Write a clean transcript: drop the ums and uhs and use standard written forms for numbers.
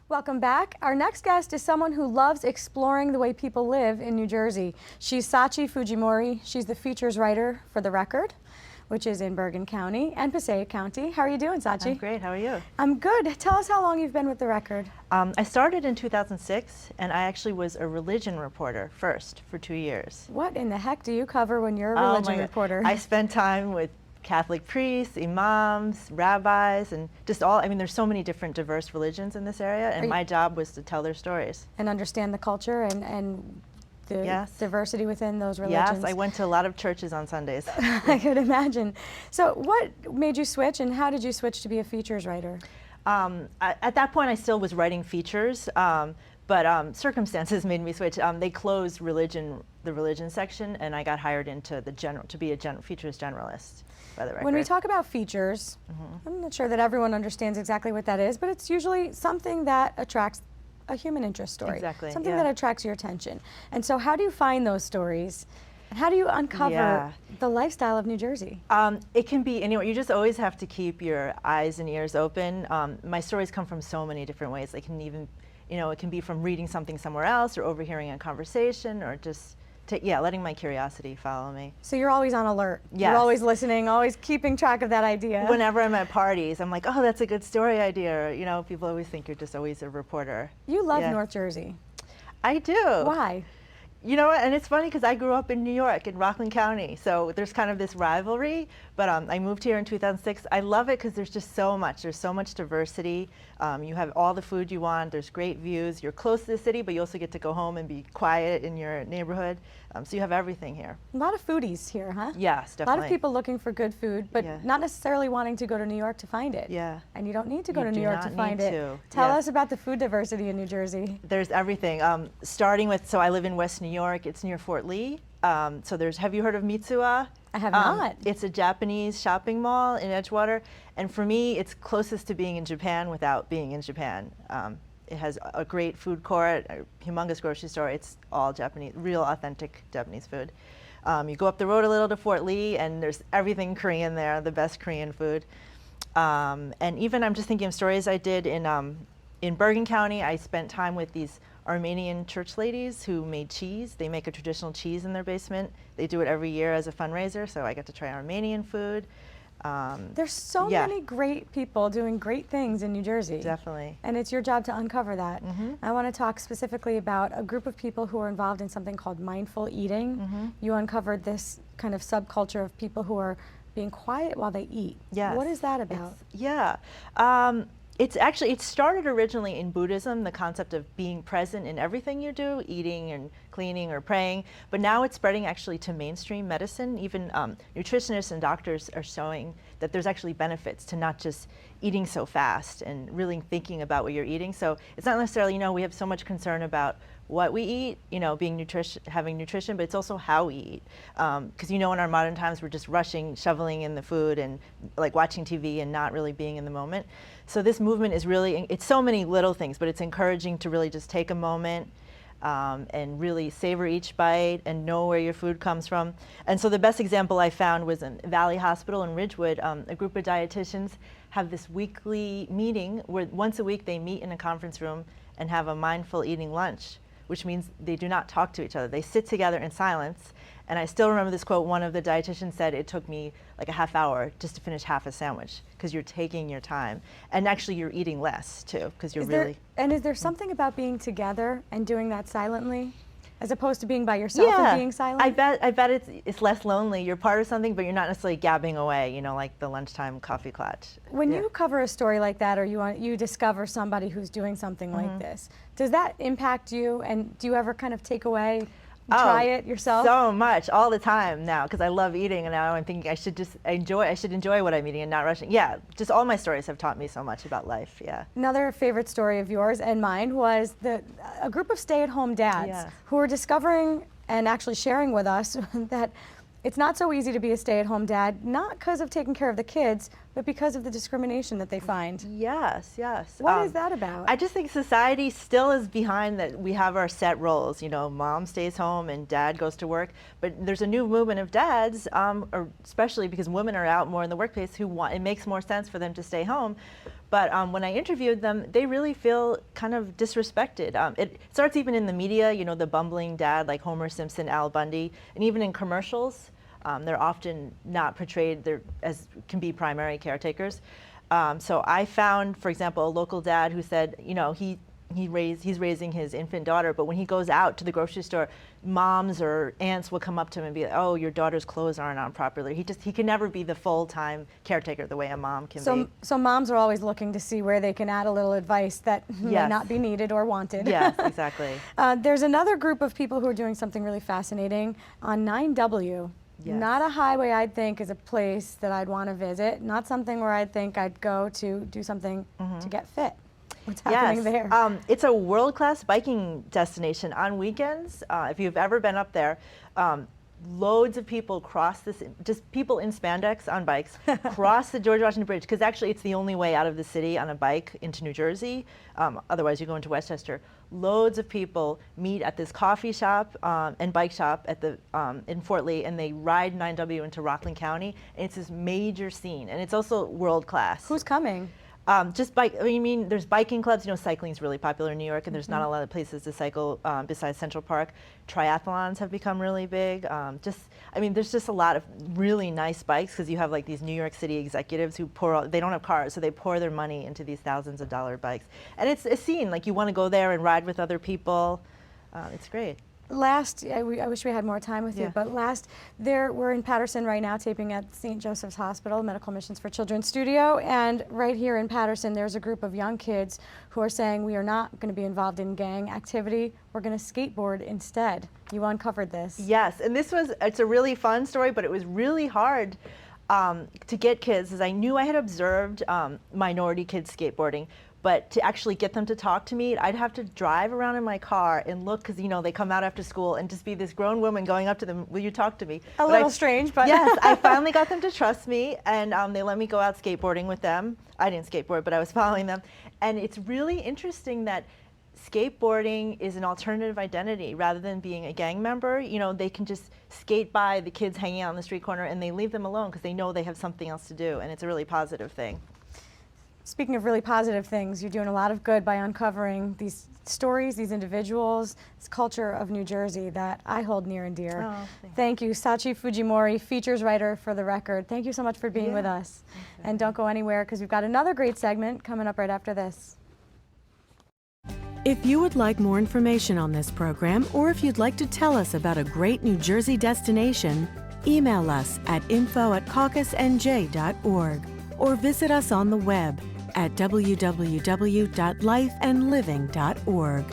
Welcome back. Our next guest is someone who loves exploring the way people live in New Jersey. She's Sachi Fujimori. She's the features writer for The Record, which is in Bergen County and Passaic County. How are you doing, Sachi? I'm great. How are you? I'm good. Tell us how long you've been with The Record. I started in 2006, and I actually was a religion reporter first for 2 years. What in the heck do you cover when you're a religion reporter? I spent time with Catholic priests, imams, rabbis, and just all, I mean, there's so many different diverse religions in this area, and my job was to tell their stories. And understand the culture and the diversity within those religions. Yes, I went to a lot of churches on Sundays. I could imagine. So what made you switch, and how did you switch to be a features writer? At that point, I still was writing features, but circumstances made me switch. They closed the religion section, and I got hired into to be a features generalist by The Record. When we talk about features, I'm not sure that everyone understands exactly what that is, but it's usually something that attracts a human interest story. Exactly. Something that attracts your attention. And so how do you find those stories? And how do you uncover the lifestyle of New Jersey? It can be anywhere. You just always have to keep your eyes and ears open. My stories come from so many different ways. They can even, it can be from reading something somewhere else or overhearing a conversation or just letting my curiosity follow me. So you're always on alert. Yes. You're always listening, always keeping track of that idea. Whenever I'm at parties, I'm like, oh, that's a good story idea. People always think you're just always a reporter. You love North Jersey. I do. Why? You know what, and it's funny because I grew up in New York, in Rockland County, so there's kind of this rivalry, but I moved here in 2006. I love it because there's just so much. There's so much diversity. You have all the food you want. There's great views. You're close to the city, but you also get to go home and be quiet in your neighborhood. So you have everything here. A lot of foodies here, huh? Yes, definitely. A lot of people looking for good food, but not necessarily wanting to go to New York to find it. Yeah. And you don't need to go to New York to find it. Tell us about the food diversity in New Jersey. There's everything. Starting with, so I live in West New York. It's near Fort Lee. So have you heard of Mitsuwa? I have not. It's a Japanese shopping mall in Edgewater. And for me, it's closest to being in Japan without being in Japan. It has a great food court, a humongous grocery store. It's all Japanese, real authentic Japanese food. You go up the road a little to Fort Lee, and there's everything Korean there, the best Korean food. And even I'm just thinking of stories I did in Bergen County. I spent time with these Armenian church ladies who made cheese. They make a traditional cheese in their basement. They do it every year as a fundraiser, so I got to try Armenian food. There's so many great people doing great things in New Jersey. Definitely. And it's your job to uncover that. I want to talk specifically about a group of people who are involved in something called mindful eating. You uncovered this kind of subculture of people who are being quiet while they eat. Yes. What is that about? It started originally in Buddhism, the concept of being present in everything you do, eating and cleaning or praying, but now it's spreading actually to mainstream medicine. Even nutritionists and doctors are showing that there's actually benefits to not just eating so fast and really thinking about what you're eating. So it's not necessarily, we have so much concern about what we eat, having nutrition, but it's also how we eat. Because in our modern times, we're just rushing, shoveling in the food and like watching TV and not really being in the moment. So this movement is really, it's so many little things, but it's encouraging to really just take a moment and really savor each bite and know where your food comes from. And so the best example I found was in Valley Hospital in Ridgewood. A group of dietitians have this weekly meeting where once a week they meet in a conference room and have a mindful eating lunch, which means they do not talk to each other. They sit together in silence. And I still remember this quote. One of the dietitians said it took me like a half hour just to finish half a sandwich because you're taking your time. And actually you're eating less too because you're really... And is there something about being together and doing that silently as opposed to being by yourself and being silent? I bet it's less lonely. You're part of something, but you're not necessarily gabbing away, like the lunchtime coffee clutch. When you cover a story like that or you discover somebody who's doing something like this, does that impact you? And do you ever kind of take away, try it yourself? So much, all the time now, because I love eating, and now I'm thinking I should enjoy what I'm eating and not rushing. Yeah, just all my stories have taught me so much about life, Another favorite story of yours and mine was a group of stay-at-home dads who were discovering and actually sharing with us that it's not so easy to be a stay-at-home dad, not because of taking care of the kids, but because of the discrimination that they find. Yes, yes. What is that about? I just think society still is behind that. We have our set roles. You know, mom stays home and dad goes to work. But there's a new movement of dads, or especially because women are out more in the workplace, who want, it makes more sense for them to stay home. But when I interviewed them, they really feel kind of disrespected. It starts even in the media, you know, the bumbling dad like Homer Simpson, Al Bundy, and even in commercials. They're often not portrayed as can be primary caretakers. So I found, for example, a local dad who said, you know, he's raising his infant daughter, but when he goes out to the grocery store, moms or aunts will come up to him and be like, "Oh, your daughter's clothes aren't on properly." He can never be the full-time caretaker the way a mom can be. So moms are always looking to see where they can add a little advice that may not be needed or wanted. Yes, exactly. There's another group of people who are doing something really fascinating on 9W. Yes. Not a highway I'd think is a place that I'd want to visit. Not something where I'd think I'd go to do something to get fit. What's happening there? It's a world-class biking destination on weekends. If you've ever been up there, loads of people cross this, just people in spandex on bikes, cross the George Washington Bridge, because actually it's the only way out of the city on a bike into New Jersey. Otherwise you go into Westchester. Loads of people meet at this coffee shop and bike shop at the in Fort Lee, and they ride 9W into Rockland County, and it's this major scene, and it's also world-class. Who's coming? Just bike. I mean, there's biking clubs. You know, cycling's really popular in New York, and there's not a lot of places to cycle besides Central Park. Triathlons have become really big. I mean, there's just a lot of really nice bikes because you have like these New York City executives who they don't have cars, so they pour their money into these thousands of dollar bikes, and it's a scene. Like you want to go there and ride with other people. It's great. I wish we had more time with you, but we're in Paterson right now taping at St. Joseph's Hospital, Medical Missions for Children studio, and right here in Paterson there's a group of young kids who are saying we are not going to be involved in gang activity, we're going to skateboard instead. You uncovered this. Yes, and it's a really fun story, but it was really hard to get kids, as I knew I had observed minority kids skateboarding, but to actually get them to talk to me, I'd have to drive around in my car and look, because you know they come out after school, and just be this grown woman going up to them, "Will you talk to me?" A little strange, but yes, I finally got them to trust me, and they let me go out skateboarding with them. I didn't skateboard, but I was following them, and it's really interesting that skateboarding is an alternative identity rather than being a gang member. You know, they can just skate by the kids hanging out on the street corner, and they leave them alone because they know they have something else to do, and it's a really positive thing. Speaking of really positive things, you're doing a lot of good by uncovering these stories, these individuals, this culture of New Jersey that I hold near and dear. Oh, thank you, Sachi Fujimori, features writer for The Record. Thank you so much for being with us. And don't go anywhere, because we've got another great segment coming up right after this. If you would like more information on this program, or if you'd like to tell us about a great New Jersey destination, email us at info@caucusnj.org or visit us on the web at www.lifeandliving.org.